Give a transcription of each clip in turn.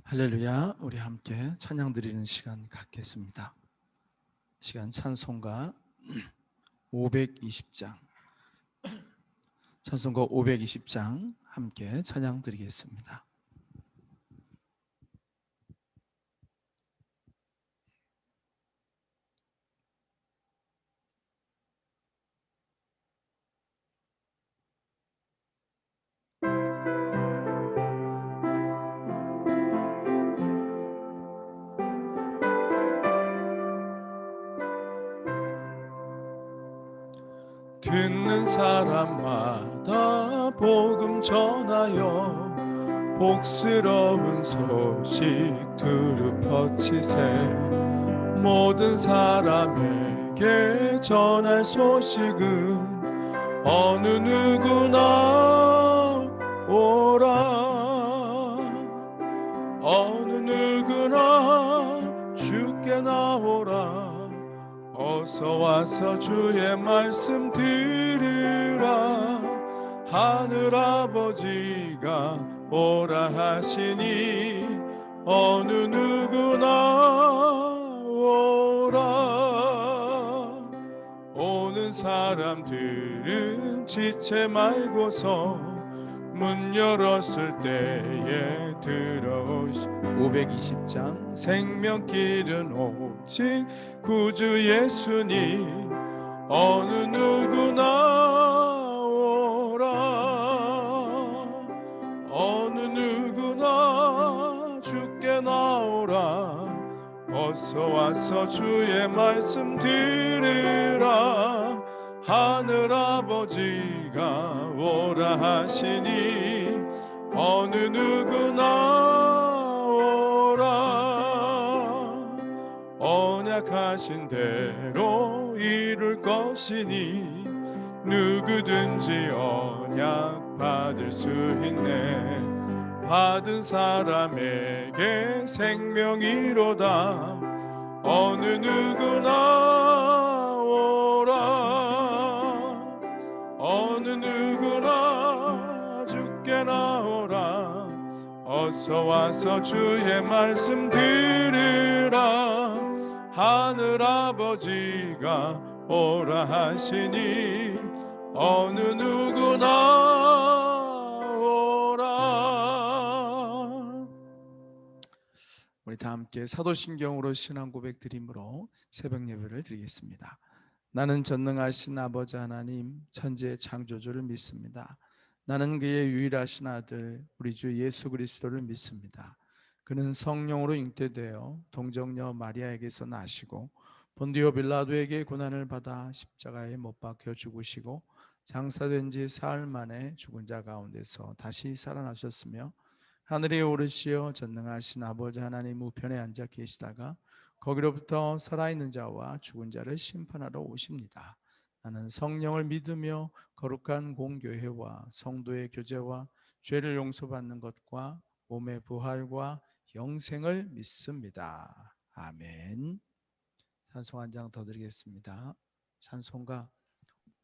할렐루야. 우리 함께 찬양 드리는 시간 갖겠습니다. 시간 찬송가 520장 찬송가 520장 함께 찬양 드리겠습니다. 듣는 사람마다 복음 전하여 복스러운 소식 두루 퍼치세. 모든 사람에게 전할 소식은 어느 누구나 오라. 어느 누구나 주께 나오라. 어서 와서 주의 말씀 들으라. 하늘아버지가 오라 하시니 어느 누구나 오라. 오는 사람들은 지체 말고서 문 열었을 때에 들어오시. 520장 생명길은 오직 구주 예수님. 어느 누구나 오라. 어느 누구나 주께 나오라. 어서 와서 주의 말씀 들으라. 하늘아버지가 오라 하시니 어느 누구나 오라. 언약하신 대로 이룰 것이니 누구든지 언약 받을 수 있네. 받은 사람에게 생명이로다. 어느 누구나 오라. 어느 누구나 주께 나오라. 어서 와서 주의 말씀 들으라. 하늘아버지가 오라 하시니 어느 누구나 오라. 우리 다 함께 사도신경으로 신앙 고백 드림으로 새벽 예배를 드리겠습니다. 나는 전능하신 아버지 하나님 천지의 창조주를 믿습니다. 나는 그의 유일하신 아들 우리 주 예수 그리스도를 믿습니다. 그는 성령으로 잉태되어 동정녀 마리아에게서 나시고 본디오 빌라도에게 고난을 받아 십자가에 못 박혀 죽으시고 장사된 지 사흘 만에 죽은 자 가운데서 다시 살아나셨으며 하늘에 오르시어 전능하신 아버지 하나님 우편에 앉아 계시다가 거기로부터 살아있는 자와 죽은 자를 심판하러 오십니다. 나는 성령을 믿으며 거룩한 공교회와 성도의 교제와 죄를 용서받는 것과 몸의 부활과 영생을 믿습니다. 아멘. 찬송 한 장 더 드리겠습니다. 찬송가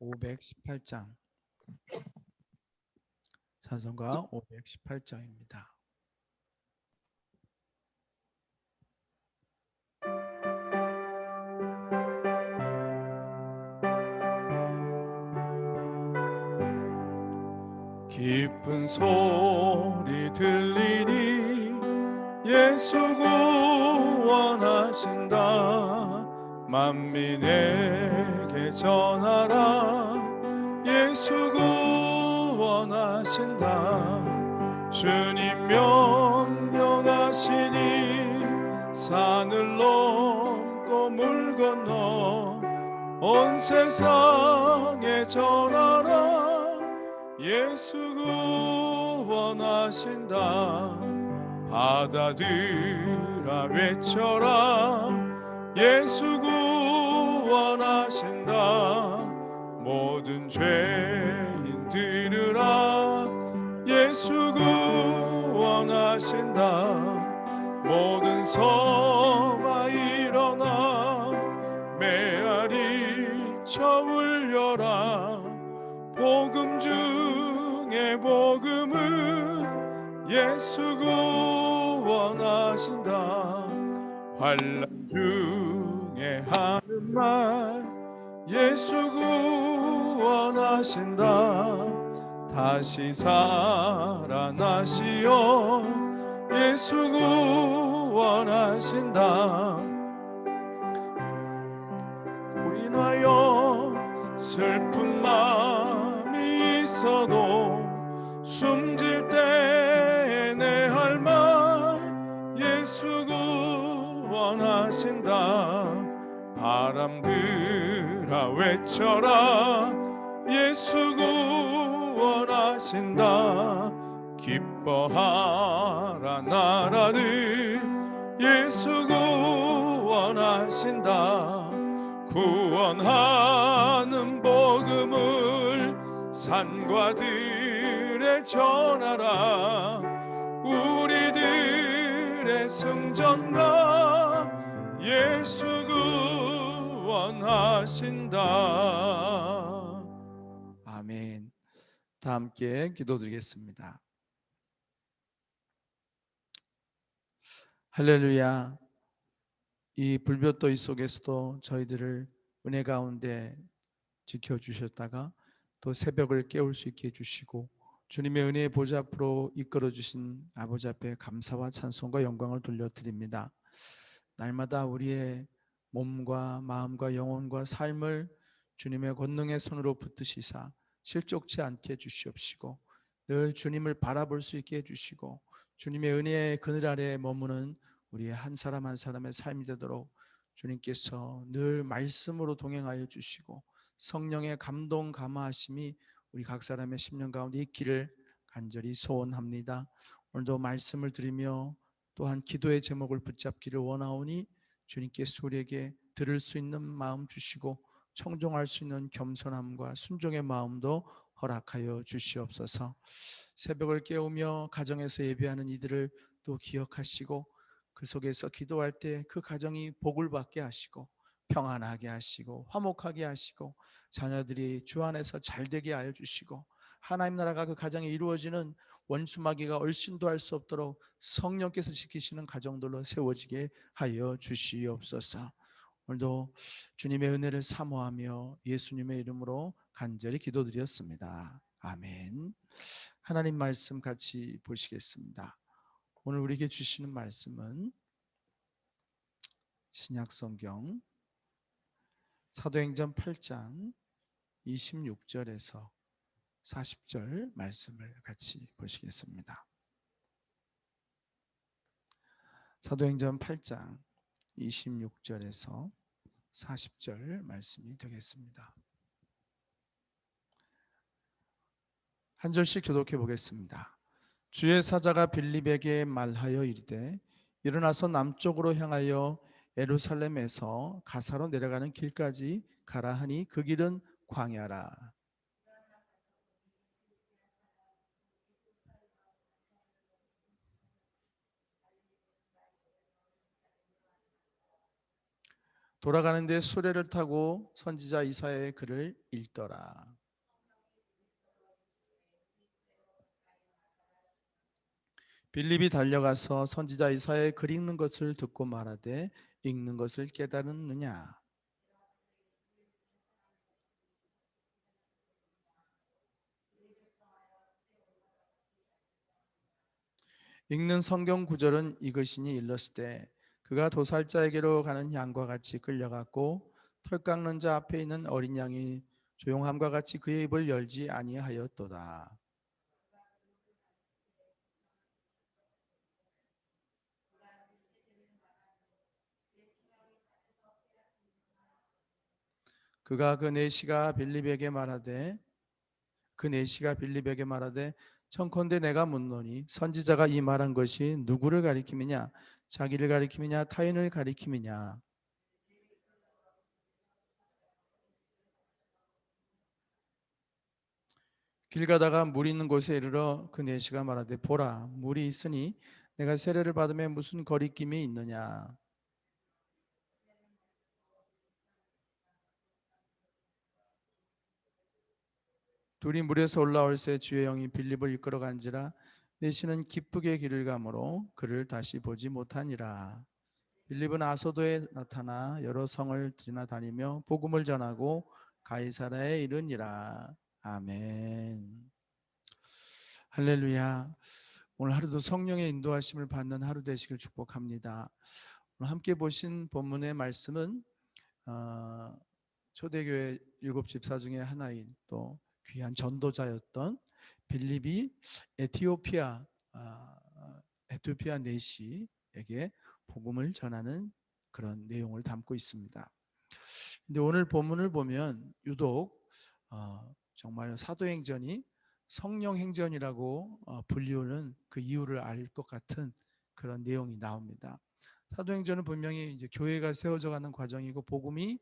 518장 찬송가 518장입니다. 깊은 소리 들리니 예수 구원하신다. 만민에게 전하라. 예수 구원하신다. 주님 명령하시니 산을 넘고 물 건너 온 세상에 전하라. 예수 구원하신다. 받아들아 외쳐라. 예수 구원하신다. 모든 죄인 들으라. 예수 구원하신다. 모든 성아 일어나 메아리 쳐 울려라. 복음 중에 복음은 예수 구원하신다. 구원하신다. 환난 중에 하는 말 예수 구원하신다. 다시 살아나시어 예수 구원하신다. 인하여 슬픈 마음이 있어도 숨질 때에 내 할 말 예수 구원하신다. 바람들아 외쳐라 예수 구원하신다. 기뻐하라 나라들 예수 구원하신다. 구원하는 복음을 산과 들에 전하라. 우리들의 승전가 예수 구원하신다. 아멘. 다 함께 기도드리겠습니다. 할렐루야. 이 불볕더위 속에서도 저희들을 은혜 가운데 지켜주셨다가 또 새벽을 깨울 수 있게 해주시고 주님의 은혜의 보좌 앞으로 이끌어주신 아버지 앞에 감사와 찬송과 영광을 돌려드립니다. 날마다 우리의 몸과 마음과 영혼과 삶을 주님의 권능의 손으로 붙드시사 실족치 않게 해주시옵시고 늘 주님을 바라볼 수 있게 해주시고 주님의 은혜의 그늘 아래에 머무는 우리의 한 사람 한 사람의 삶이 되도록 주님께서 늘 말씀으로 동행하여 주시고 성령의 감동 감화하심이 우리 각 사람의 심령 가운데 있기를 간절히 소원합니다. 오늘도 말씀을 드리며 또한 기도의 제목을 붙잡기를 원하오니 주님께서 우리에게 들을 수 있는 마음 주시고 청종할 수 있는 겸손함과 순종의 마음도 허락하여 주시옵소서. 새벽을 깨우며 가정에서 예배하는 이들을 또 기억하시고 그 속에서 기도할 때 그 가정이 복을 받게 하시고 평안하게 하시고 화목하게 하시고 자녀들이 주 안에서 잘되게 하여 주시고 하나님 나라가 그 가정에 이루어지는 원수마귀가 얼씬도 할 수 없도록 성령께서 지키시는 가정들로 세워지게 하여 주시옵소서. 오늘도 주님의 은혜를 사모하며 예수님의 이름으로 간절히 기도드렸습니다. 아멘. 하나님 말씀 같이 보시겠습니다. 오늘 우리에게 주시는 말씀은 신약성경 사도행전 8장 26절에서 40절 말씀을 같이 보시겠습니다. 사도행전 8장 26절에서 40절 말씀이 되겠습니다. 한 절씩 교독해 보겠습니다. 주의 사자가 빌립에게 말하여 이르되 일어나서 남쪽으로 향하여 예루살렘에서 가사로 내려가는 길까지 가라 하니 그 길은 광야라. 돌아가는데 수레를 타고 선지자 이사야의 글을 읽더라. 빌립이 달려가서 선지자 이사야의 글 읽는 것을 듣고 말하되 읽는 것을 깨달았느냐. 읽는 성경 구절은 이것이니 일렀을 때 그가 도살자에게로 가는 양과 같이 끌려갔고 털 깎는 자 앞에 있는 어린 양이 조용함과 같이 그의 입을 열지 아니하였도다. 그가 그 내시가 빌립에게 말하되 청컨대 내가 묻노니 선지자가 이 말한 것이 누구를 가리킴이냐 자기를 가리킴이냐 타인을 가리킴이냐. 길 가다가 물 있는 곳에 이르러 그 내시가 말하되 보라 물이 있으니 내가 세례를 받으면 무슨 거리낌이 있느냐. 둘이 물에서 올라올새 주의 영이 빌립을 이끌어 간지라 내시는 기쁘게 길을 가므로 그를 다시 보지 못하니라. 빌립은 아소도에 나타나 여러 성을 지나다니며 복음을 전하고 가이사라에 이르니라. 아멘. 할렐루야. 오늘 하루도 성령의 인도하심을 받는 하루 되시길 축복합니다. 오늘 함께 보신 본문의 말씀은 초대교회 7집사 중에 하나인 또 귀한 전도자였던 빌립이 에티오피아 내시에게 복음을 전하는 그런 내용을 담고 있습니다. 근데 오늘 본문을 보면 유독 정말 사도행전이 성령행전이라고 불리우는 그 이유를 알 것 같은 그런 내용이 나옵니다. 사도행전은 분명히 이제 교회가 세워져 가는 과정이고 복음이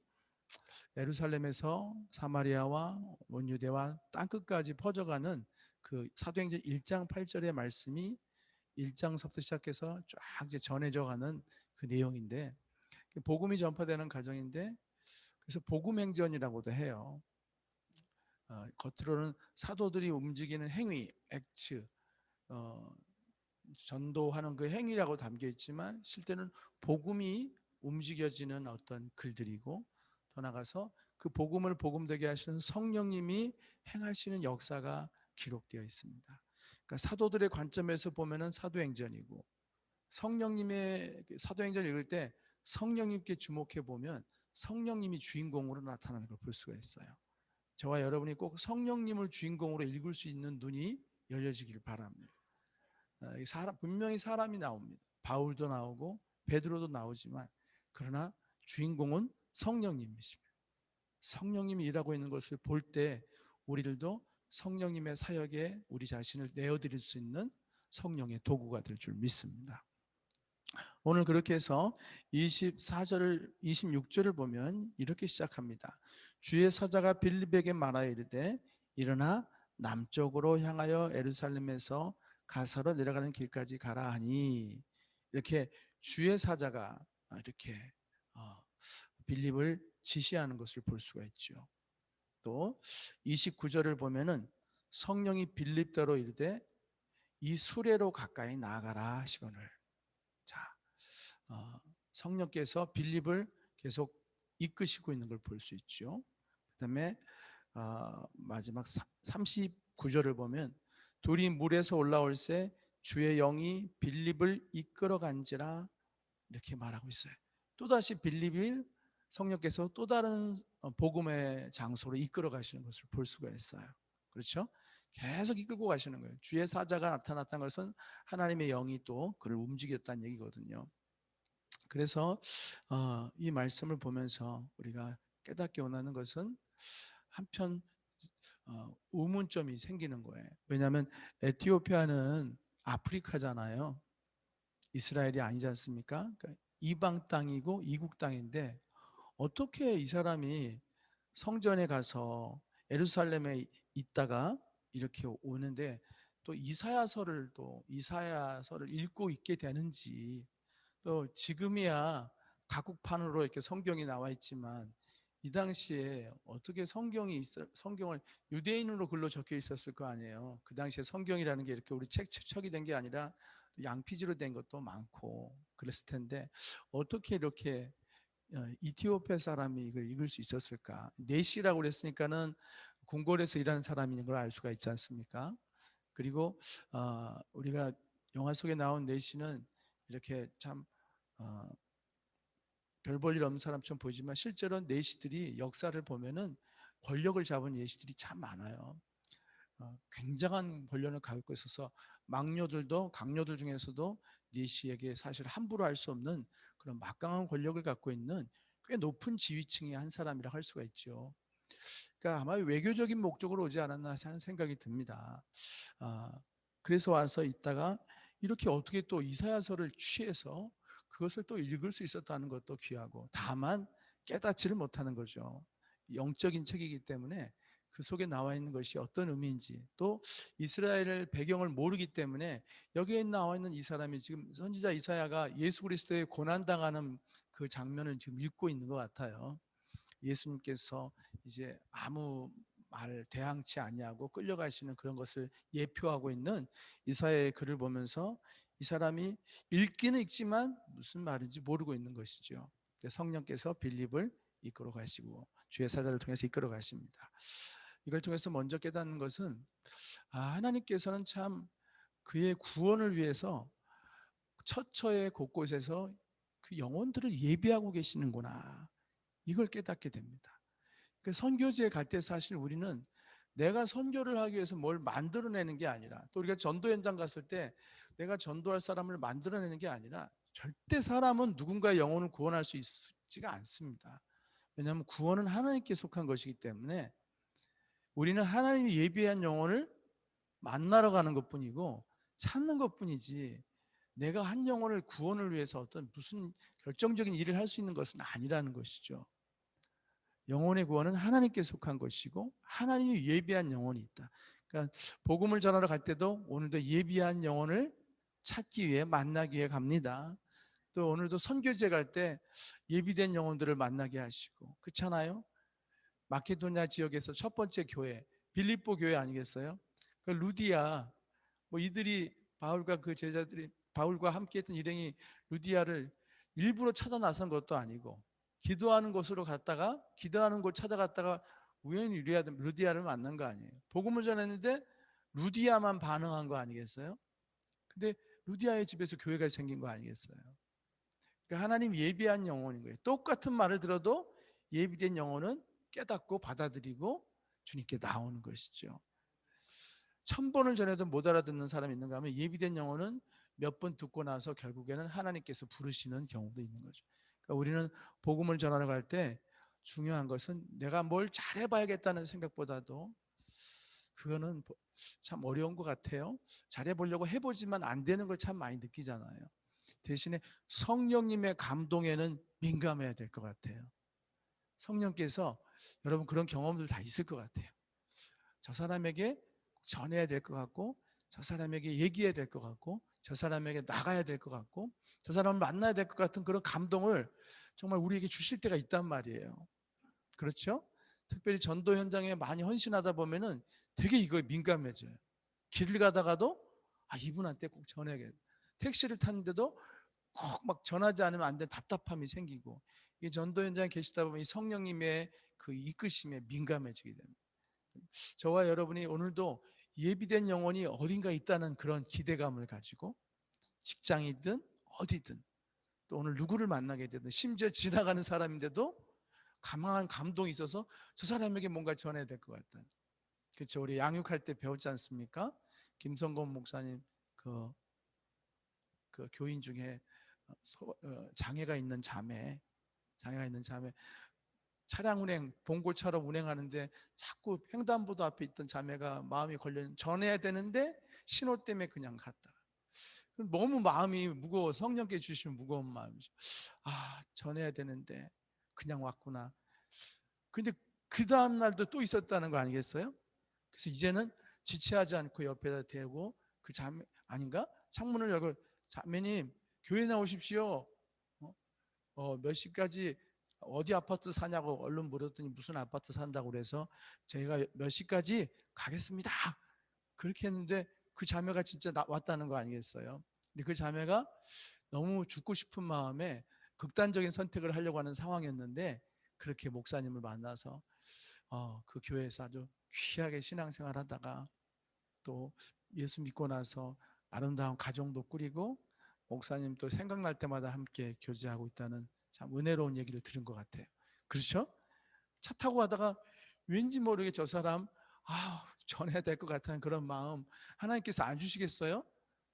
예루살렘에서 사마리아와 원유대와 땅끝까지 퍼져가는 그 사도행전 1장 8절의 말씀이 1장서부터 시작해서 쫙 이제 전해져 가는 그 내용인데 복음이 전파되는 과정인데 그래서 복음행전이라고도 해요. 겉으로는 사도들이 움직이는 행위, 액츠, 전도하는 그 행위라고 담겨 있지만 실제는 복음이 움직여지는 어떤 글들이고 더 나아가서 그 복음을 복음되게 하시는 성령님이 행하시는 역사가 기록되어 있습니다. 그러니까 사도들의 관점에서 보면은 사도행전이고 성령님의 사도행전을 읽을 때 성령님께 주목해 보면 성령님이 주인공으로 나타나는 걸 볼 수가 있어요. 저와 여러분이 꼭 성령님을 주인공으로 읽을 수 있는 눈이 열려지길 바랍니다. 분명히 사람이 나옵니다. 바울도 나오고 베드로도 나오지만 그러나 주인공은 성령님이십니다. 성령님이 일하고 있는 것을 볼 때 우리들도 성령님의 사역에 우리 자신을 내어드릴 수 있는 성령의 도구가 될 줄 믿습니다. 오늘 그렇게 해서 24절, 26절을 보면 이렇게 시작합니다. 주의 사자가 빌립에게 말하여 이르되 일어나 남쪽으로 향하여 예루살렘에서 가사로 내려가는 길까지 가라 하니 이렇게 주의 사자가 이렇게 빌립을 지시하는 것을 볼 수가 있죠. 또 29절을 보면은 성령이 빌립더러 이르되 이 수레로 가까이 나아가라 하시거늘. 자, 성령께서 빌립을 계속 이끄시고 있는 걸 볼 수 있죠. 그 다음에 마지막 39절을 보면 둘이 물에서 올라올새 주의 영이 빌립을 이끌어 간지라 이렇게 말하고 있어요. 또다시 빌립을 성령께서 또 다른 복음의 장소로 이끌어 가시는 것을 볼 수가 있어요. 그렇죠? 계속 이끌고 가시는 거예요. 주의 사자가 나타났다는 것은 하나님의 영이 또 그를 움직였다는 얘기거든요. 그래서 이 말씀을 보면서 우리가 깨닫게 원하는 것은 한편 우문점이 생기는 거예요. 왜냐하면 에티오피아는 아프리카잖아요. 이스라엘이 아니지 않습니까? 그러니까 이방 땅이고 이국 땅인데 어떻게 이 사람이 성전에 가서 예루살렘에 있다가 이렇게 오는데 또 이사야서를 읽고 있게 되는지, 또 지금이야 다국판으로 이렇게 성경이 나와 있지만 이 당시에 어떻게 성경을 유대인으로 글로 적혀 있었을 거 아니에요. 그 당시에 성경이라는 게 이렇게 우리 책이 된 게 아니라 양피지로 된 것도 많고 그랬을 텐데 어떻게 이렇게 이티오피아 사람이 이걸 읽을 수 있었을까? 네시라고 그랬으니까는 궁궐에서 일하는 사람인 걸 알 수가 있지 않습니까? 그리고 우리가 영화 속에 나온 네시는 이렇게 참 별 볼 일 없는 사람처럼 보이지만 실제로 내시들이 역사를 보면은 권력을 잡은 내시들이 참 많아요. 굉장한 권력을 갖고 있어서 강료들 중에서도 내시에게 사실 함부로 할 수 없는 그런 막강한 권력을 갖고 있는 꽤 높은 지위층의 한 사람이라 할 수가 있죠. 그러니까 아마 외교적인 목적으로 오지 않았나 하는 생각이 듭니다. 그래서 와서 있다가 이렇게 어떻게 또 이사야서를 취해서 그것을 또 읽을 수 있었다는 것도 귀하고, 다만 깨닫지를 못하는 거죠. 영적인 책이기 때문에 그 속에 나와 있는 것이 어떤 의미인지, 또 이스라엘의 배경을 모르기 때문에 여기에 나와 있는 이 사람이 지금 선지자 이사야가 예수 그리스도의 고난당하는 그 장면을 지금 읽고 있는 것 같아요. 예수님께서 이제 아무 말 대항치 아니하고 끌려가시는 그런 것을 예표하고 있는 이사야의 글을 보면서 이 사람이 읽기는 읽지만 무슨 말인지 모르고 있는 것이죠. 성령께서 빌립을 이끌어 가시고 주의 사자를 통해서 이끌어 가십니다. 이걸 통해서 먼저 깨닫는 것은 하나님께서는 참 그의 구원을 위해서 처처의 곳곳에서 그 영혼들을 예비하고 계시는구나. 이걸 깨닫게 됩니다. 그 선교지에 갈 때 사실 우리는 내가 선교를 하기 위해서 뭘 만들어내는 게 아니라, 또 우리가 전도 현장 갔을 때 내가 전도할 사람을 만들어내는 게 아니라, 절대 사람은 누군가의 영혼을 구원할 수 있지가 않습니다. 왜냐하면 구원은 하나님께 속한 것이기 때문에 우리는 하나님이 예비한 영혼을 만나러 가는 것뿐이고 찾는 것뿐이지, 내가 한 영혼을 구원을 위해서 어떤 무슨 결정적인 일을 할 수 있는 것은 아니라는 것이죠. 영혼의 구원은 하나님께 속한 것이고 하나님이 예비한 영혼이 있다. 그러니까 복음을 전하러 갈 때도 오늘도 예비한 영혼을 찾기 위해 만나기 위해 갑니다. 또 오늘도 선교제 갈 때 예비된 영혼들을 만나게 하시고, 그렇잖아요. 마케도냐 지역에서 첫 번째 교회 빌립보 교회 아니겠어요? 그 루디아, 뭐 이들이 바울과 그 제자들이 바울과 함께했던 일행이 루디아를 일부러 찾아 나선 것도 아니고, 기도하는 곳으로 갔다가 기도하는 곳 찾아갔다가 우연히 루디아를 만난 거 아니에요. 복음을 전했는데 루디아만 반응한 거 아니겠어요? 근데 루디아의 집에서 교회가 생긴 거 아니겠어요? 그러니까 하나님 예비한 영혼인 거예요. 똑같은 말을 들어도 예비된 영혼은 깨닫고 받아들이고 주님께 나오는 것이죠. 1000번을 전해도 못 알아듣는 사람이 있는가 하면 예비된 영혼은 몇 번 듣고 나서 결국에는 하나님께서 부르시는 경우도 있는 거죠. 그러니까 우리는 복음을 전하러 갈 때 중요한 것은 내가 뭘 잘해봐야겠다는 생각보다도, 그거는 참 어려운 것 같아요. 잘해보려고 해보지만 안 되는 걸 참 많이 느끼잖아요. 대신에 성령님의 감동에는 민감해야 될 것 같아요. 성령께서, 여러분 그런 경험들 다 있을 것 같아요. 저 사람에게 전해야 될 것 같고, 저 사람에게 얘기해야 될 것 같고, 저 사람에게 나가야 될 것 같고, 저 사람을 만나야 될 것 같은 그런 감동을 정말 우리에게 주실 때가 있단 말이에요. 그렇죠? 특별히 전도 현장에 많이 헌신하다 보면은 되게 이거에 민감해져요. 길을 가다가도 이분한테 꼭 전해야겠다. 택시를 탔는데도 꼭 막 전하지 않으면 안 되는 답답함이 생기고, 이 전도 현장에 계시다 보면 이 성령님의 그 이끄심에 민감해지게 됩니다. 저와 여러분이 오늘도 예비된 영혼이 어딘가 있다는 그런 기대감을 가지고 직장이든 어디든, 또 오늘 누구를 만나게 되든, 심지어 지나가는 사람인데도 강한 감동이 있어서 저 사람에게 뭔가 전해야 될 것 같다. 그렇죠. 우리 양육할 때 배웠지 않습니까? 김성건 목사님 그 교인 중에 장애가 있는 자매 차량 운행, 봉고차로 운행하는데 자꾸 횡단보도 앞에 있던 자매가 마음이 걸려 전해야 되는데 신호 때문에 그냥 갔다. 너무 마음이 무거워, 성령께 주시면 무거운 마음이죠. 전해야 되는데 그냥 왔구나. 근데 그 다음 날도 또 있었다는 거 아니겠어요? 그래서 이제는 지체하지 않고 옆에다 대고 그 자매, 아닌가? 창문을 열고, 자매님 교회 나오십시오. 몇 시까지 어디 아파트 사냐고 얼른 물었더니 무슨 아파트 산다고 그래서 저희가 몇 시까지 가겠습니다. 그렇게 했는데 그 자매가 진짜 왔다는 거 아니겠어요? 근데 그 자매가 너무 죽고 싶은 마음에 극단적인 선택을 하려고 하는 상황이었는데, 그렇게 목사님을 만나서 그 교회에서 아주 귀하게 신앙생활 하다가 또 예수 믿고 나서 아름다운 가정도 꾸리고 목사님 또 생각날 때마다 함께 교제하고 있다는 참 은혜로운 얘기를 들은 것 같아요. 그렇죠? 차 타고 가다가 왠지 모르게 저 사람 전해야 될 것 같다는 그런 마음 하나님께서 안 주시겠어요?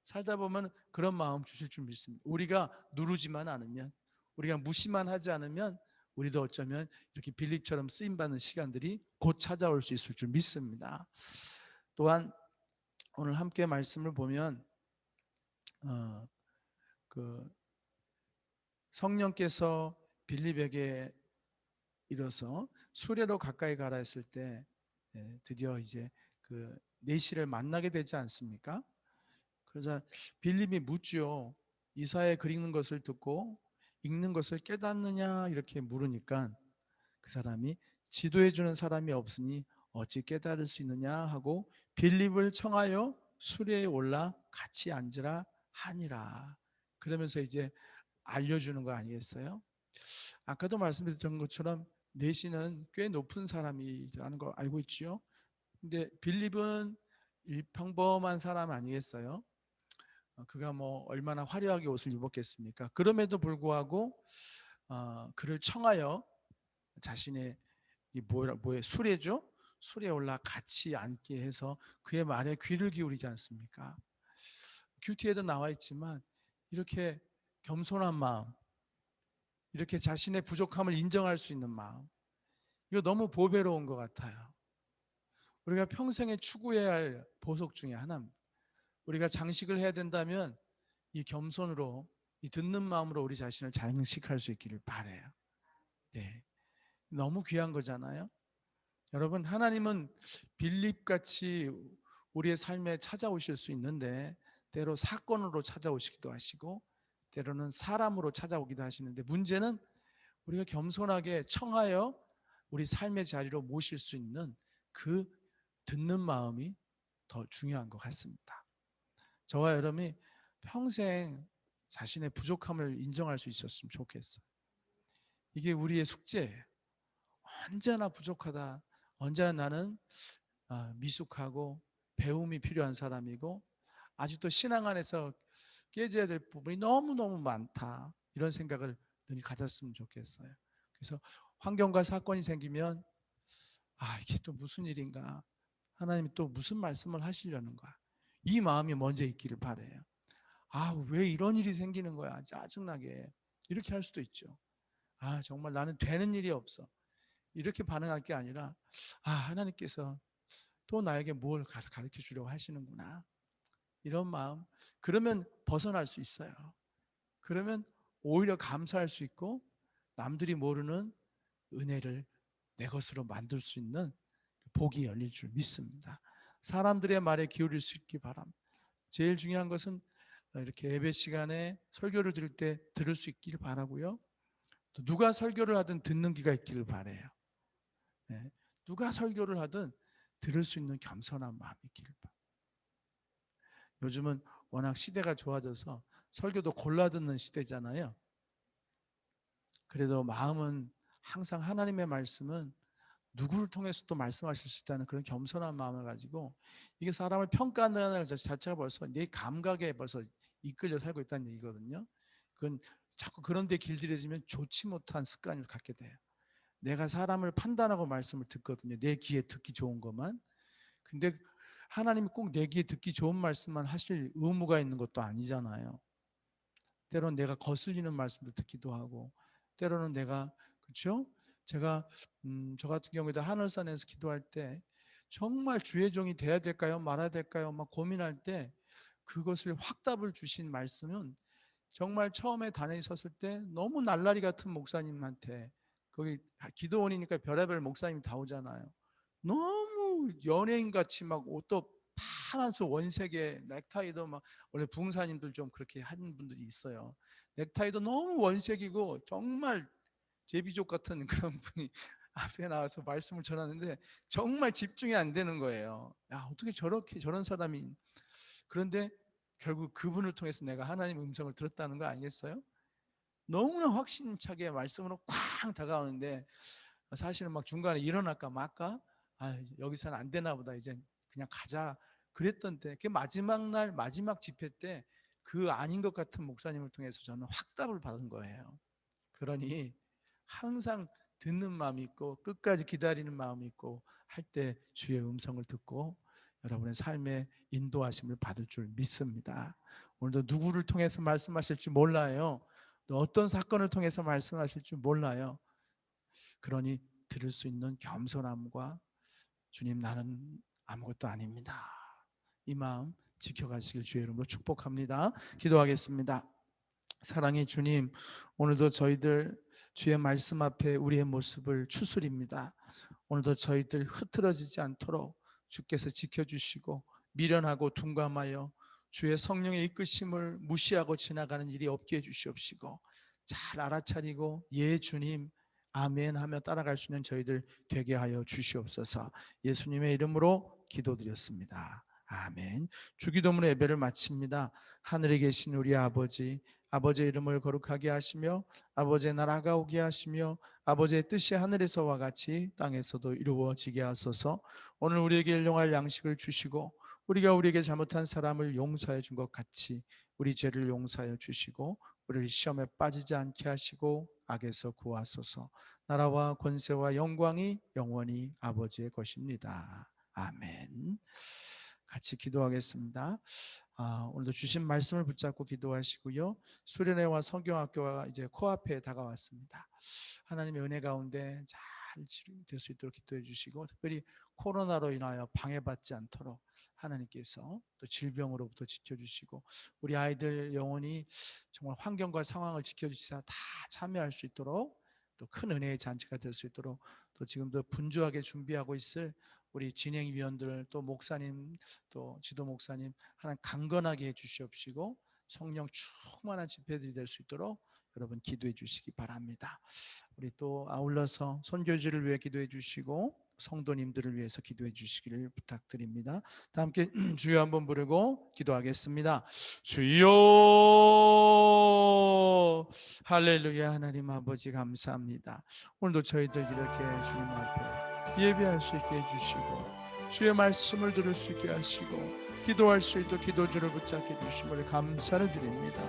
살다 보면 그런 마음 주실 줄 믿습니다. 우리가 누르지만 않으면, 우리가 무시만 하지 않으면 우리도 어쩌면 이렇게 빌립처럼 쓰임받는 시간들이 곧 찾아올 수 있을 줄 믿습니다. 또한 오늘 함께 말씀을 보면 그 성령께서 빌립에게 이뤄서 수레로 가까이 가라 했을 때 드디어 이제 그 내시를 만나게 되지 않습니까? 그러자 빌립이 묻죠. 이사야 글 읽는 것을 듣고 읽는 것을 깨닫느냐 이렇게 물으니까 그 사람이 지도해 주는 사람이 없으니 어찌 깨달을 수 있느냐 하고 빌립을 청하여 수레에 올라 같이 앉으라 하니라. 그러면서 이제 알려주는 거 아니겠어요? 아까도 말씀드렸던 것처럼 내신은 꽤 높은 사람이라는 걸 알고 있죠. 근데 빌립은 평범한 사람 아니겠어요? 그가 뭐 얼마나 화려하게 옷을 입었겠습니까? 그럼에도 불구하고 그를 청하여 자신의 이 뭐에 수레죠? 수레에 올라 같이 앉게 해서 그의 말에 귀를 기울이지 않습니까? 큐티에도 나와 있지만 이렇게 겸손한 마음, 이렇게 자신의 부족함을 인정할 수 있는 마음, 이거 너무 보배로운 것 같아요. 우리가 평생에 추구해야 할 보석 중에 하나입니다. 우리가 장식을 해야 된다면 이 겸손으로, 이 듣는 마음으로 우리 자신을 장식할 수 있기를 바라요. 네, 너무 귀한 거잖아요. 여러분, 하나님은 빌립같이 우리의 삶에 찾아오실 수 있는데 때로 사건으로 찾아오시기도 하시고 때로는 사람으로 찾아오기도 하시는데, 문제는 우리가 겸손하게 청하여 우리 삶의 자리로 모실 수 있는 그 듣는 마음이 더 중요한 것 같습니다. 저와 여러분이 평생 자신의 부족함을 인정할 수 있었으면 좋겠어요. 이게 우리의 숙제예요. 언제나 부족하다. 언제나 나는 미숙하고 배움이 필요한 사람이고 아직도 신앙 안에서 깨져야 될 부분이 너무너무 많다. 이런 생각을 늘 가졌으면 좋겠어요. 그래서 환경과 사건이 생기면 이게 또 무슨 일인가? 하나님이 또 무슨 말씀을 하시려는가? 이 마음이 먼저 있기를 바라요. 왜 이런 일이 생기는 거야? 짜증나게. 이렇게 할 수도 있죠. 정말 나는 되는 일이 없어. 이렇게 반응할 게 아니라 하나님께서 또 나에게 뭘 가르쳐 주려고 하시는구나. 이런 마음. 그러면 벗어날 수 있어요. 그러면 오히려 감사할 수 있고 남들이 모르는 은혜를 내 것으로 만들 수 있는 복이 열릴 줄 믿습니다. 사람들의 말에 기울일 수 있기 바랍니다. 제일 중요한 것은 이렇게 예배 시간에 설교를 들을 때 들을 수 있기를 바라고요. 또 누가 설교를 하든 듣는 귀가 있기를 바라요. 네. 누가 설교를 하든 들을 수 있는 겸손한 마음이 있기를 바라요. 요즘은 워낙 시대가 좋아져서 설교도 골라 듣는 시대잖아요. 그래도 마음은 항상 하나님의 말씀은 누구를 통해서 또 말씀하실 수 있다는 그런 겸손한 마음을 가지고, 이게 사람을 평가한다는 것 자체가 벌써 내 감각에 벌써 이끌려 살고 있다는 얘기거든요. 그건 자꾸 그런 데 길들여지면 좋지 못한 습관을 갖게 돼요. 내가 사람을 판단하고 말씀을 듣거든요. 내 귀에 듣기 좋은 것만. 근데 하나님이 꼭 내 귀에 듣기 좋은 말씀만 하실 의무가 있는 것도 아니잖아요. 때로는 내가 거슬리는 말씀도 듣기도 하고, 때로는 내가, 그렇죠? 제가 저 같은 경우에도 하늘산에서 기도할 때 정말 주의 종이 돼야 될까요? 말아야 될까요? 막 고민할 때 그것을 확답을 주신 말씀은, 정말 처음에 단에 섰을 때 너무 날라리 같은 목사님한테, 거기 기도원이니까 별의별 목사님이 다 오잖아요. 너무 연예인같이 막 옷도 파란색 원색에 넥타이도 막, 원래 부흥사님들 좀 그렇게 하는 분들이 있어요. 넥타이도 너무 원색이고 정말 제비족 같은 그런 분이 앞에 나와서 말씀을 전하는데 정말 집중이 안 되는 거예요. 어떻게 저렇게 저런 사람이. 그런데 결국 그분을 통해서 내가 하나님의 음성을 들었다는 거 아니겠어요? 너무나 확신차게 말씀으로 쾅 다가오는데 사실은 막 중간에 일어날까 말까, 여기서는 안 되나 보다, 이제 그냥 가자 그랬던 때, 그 마지막 날 마지막 집회 때 그 아닌 것 같은 목사님을 통해서 저는 확답을 받은 거예요. 그러니 항상 듣는 마음이 있고 끝까지 기다리는 마음이 있고 할 때 주의 음성을 듣고 여러분의 삶의 인도하심을 받을 줄 믿습니다. 오늘도 누구를 통해서 말씀하실지 몰라요. 또 어떤 사건을 통해서 말씀하실지 몰라요. 그러니 들을 수 있는 겸손함과 주님 나는 아무것도 아닙니다, 이 마음 지켜가시길 주의 이름으로 축복합니다. 기도하겠습니다. 사랑의 주님, 오늘도 저희들 주의 말씀 앞에 우리의 모습을 추스립니다. 오늘도 저희들 흐트러지지 않도록 주께서 지켜주시고 미련하고 둔감하여 주의 성령의 이끄심을 무시하고 지나가는 일이 없게 해주시옵시고 잘 알아차리고, 예 주님, 아멘 하며 따라갈 수 있는 저희들 되게 하여 주시옵소서. 예수님의 이름으로 기도드렸습니다. 아멘. 주기도문 예배를 마칩니다. 하늘에 계신 우리 아버지, 아버지의 이름을 거룩하게 하시며 아버지의 나라가 오게 하시며 아버지의 뜻이 하늘에서와 같이 땅에서도 이루어지게 하소서. 오늘 우리에게 일용할 양식을 주시고 우리가 우리에게 잘못한 사람을 용서해 준 것 같이 우리 죄를 용서하여 주시고 우리를 시험에 빠지지 않게 하시고 악에서 구하소서. 나라와 권세와 영광이 영원히 아버지의 것입니다. 아멘. 같이 기도하겠습니다. 오늘도 주신 말씀을 붙잡고 기도하시고요. 수련회와 성경학교가 이제 코앞에 다가왔습니다. 하나님의 은혜 가운데 잘 치료될 수 있도록 기도해 주시고, 특별히 코로나로 인하여 방해받지 않도록 하나님께서 또 질병으로부터 지켜주시고, 우리 아이들 영혼이 정말 환경과 상황을 지켜주시사 다 참여할 수 있도록, 또 큰 은혜의 잔치가 될 수 있도록, 또 지금도 분주하게 준비하고 있을 우리 진행위원들, 또 목사님, 또 지도 목사님 하나님 강건하게 해주시옵시고 성령 충만한 집회들이 될 수 있도록 여러분 기도해 주시기 바랍니다. 우리 또 아울러서 선교지를 위해 기도해 주시고 성도님들을 위해서 기도해 주시기를 부탁드립니다. 다 함께 주여 한번 부르고 기도하겠습니다. 주여. 할렐루야. 하나님 아버지 감사합니다. 오늘도 저희들 이렇게 주님 앞에 예배할 수 있게 해주시고 주의 말씀을 들을 수 있게 하시고 기도할 수 있도록 기도주를 붙잡게 해주심을 감사를 드립니다.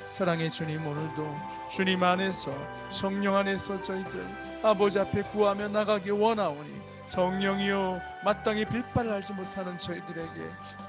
사랑의 주님, 오늘도 주님 안에서 성령 안에서 저희들 아버지 앞에 구하며 나가기 원하오니 성령이여 마땅히 빌바를 알지 못하는 저희들에게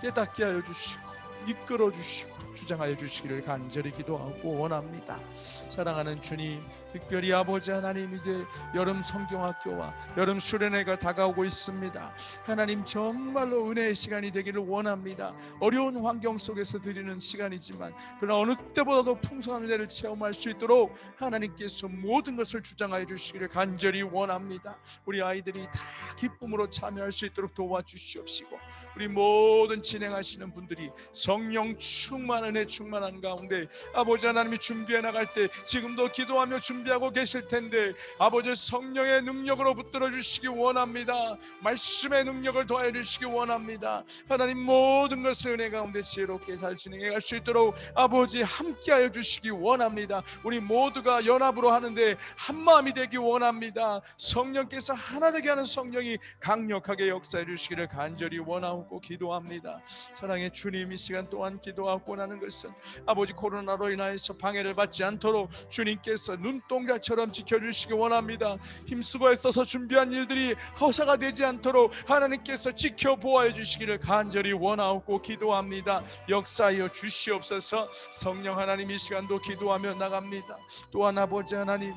깨닫게 하여 주시고 이끌어 주시고 주장하여 주시기를 간절히 기도하고 원합니다. 사랑하는 주님, 특별히 아버지 하나님, 이제 여름 성경학교와 여름 수련회가 다가오고 있습니다. 하나님 정말로 은혜의 시간이 되기를 원합니다. 어려운 환경 속에서 드리는 시간이지만 그러나 어느 때보다도 풍성한 은혜를 체험할 수 있도록 하나님께서 모든 것을 주장하여 주시기를 간절히 원합니다. 우리 아이들이 다 기쁨으로 참여할 수 있도록 도와주시옵시고 우리 모든 진행하시는 분들이 성령 충만 은혜 충만한 가운데 아버지 하나님이 준비해 나갈 때 지금도 기도하며 준비하고 계실 텐데 아버지 성령의 능력으로 붙들어 주시기 원합니다. 말씀의 능력을 더하여 주시기 원합니다. 하나님 모든 것을 은혜 가운데 지혜롭게 잘 진행해 갈 수 있도록 아버지 함께하여 주시기 원합니다. 우리 모두가 연합으로 하는데 한마음이 되기 원합니다. 성령께서 하나 되게 하는 성령이 강력하게 역사해 주시기를 간절히 원하고 기도합니다. 사랑의 주님, 이 시간 또한 기도하고 나는 것은 아버지 코로나로 인하여서 방해를 받지 않도록 주님께서 눈동자처럼 지켜주시기 원합니다. 힘쓰고 애써서 준비한 일들이 허사가 되지 않도록 하나님께서 지켜보아해 주시기를 간절히 원하고 기도합니다. 역사하여 주시옵소서. 성령 하나님, 이 시간도 기도하며 나갑니다. 또한 아버지 하나님,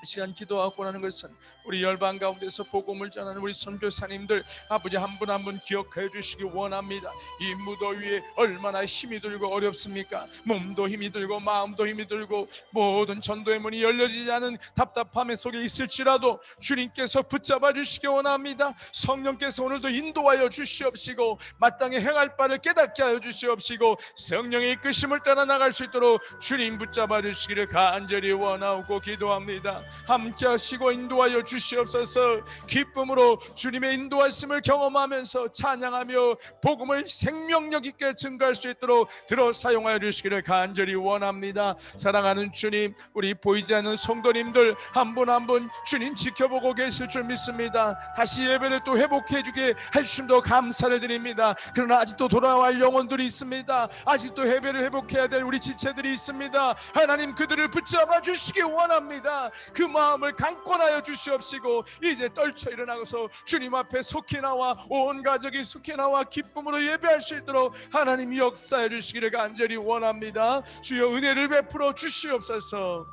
이 시간 기도하고 나는 것은 우리 열방 가운데서 복음을 전하는 우리 선교사님들 아버지 한 분 한 분 기억해 주시기 원합니다. 이 무더위에 얼마나 힘이 들고 어렵습니까? 몸도 힘이 들고 마음도 힘이 들고 모든 전도의 문이 열려지지 않은 답답함 속에 있을지라도 주님께서 붙잡아 주시기 원합니다. 성령께서 오늘도 인도하여 주시옵시고 마땅히 행할 바를 깨닫게 하여 주시옵시고 성령의 이끄심을 따라 나갈 수 있도록 주님 붙잡아 주시기를 간절히 원하고 기도합니다. 함께 하시고 인도하여 주시옵소서. 기쁨으로 주님의 인도하심을 경험하면서 찬양하며 복음을 생명력 있게 증거할 수 있도록 들어 사용하여 주시기를 간절히 원합니다. 사랑하는 주님, 우리 보이지 않는 성도님들 한 분 한 분 주님 지켜보고 계실 줄 믿습니다. 다시 예배를 또 회복해 주게 해주심도 감사를 드립니다. 그러나 아직도 돌아갈 영혼들이 있습니다. 아직도 예배를 회복해야 될 우리 지체들이 있습니다. 하나님, 그들을 붙잡아 주시기 원합니다. 그 마음을 강권하여 주시옵시고 이제 떨쳐 일어나서 주님 앞에 속히 나와 온 가족이 속히 나와 기쁨으로 예배할 수 있도록 하나님 역사해 주시기를 간절히 원합니다. 주여 은혜를 베풀어 주시옵소서.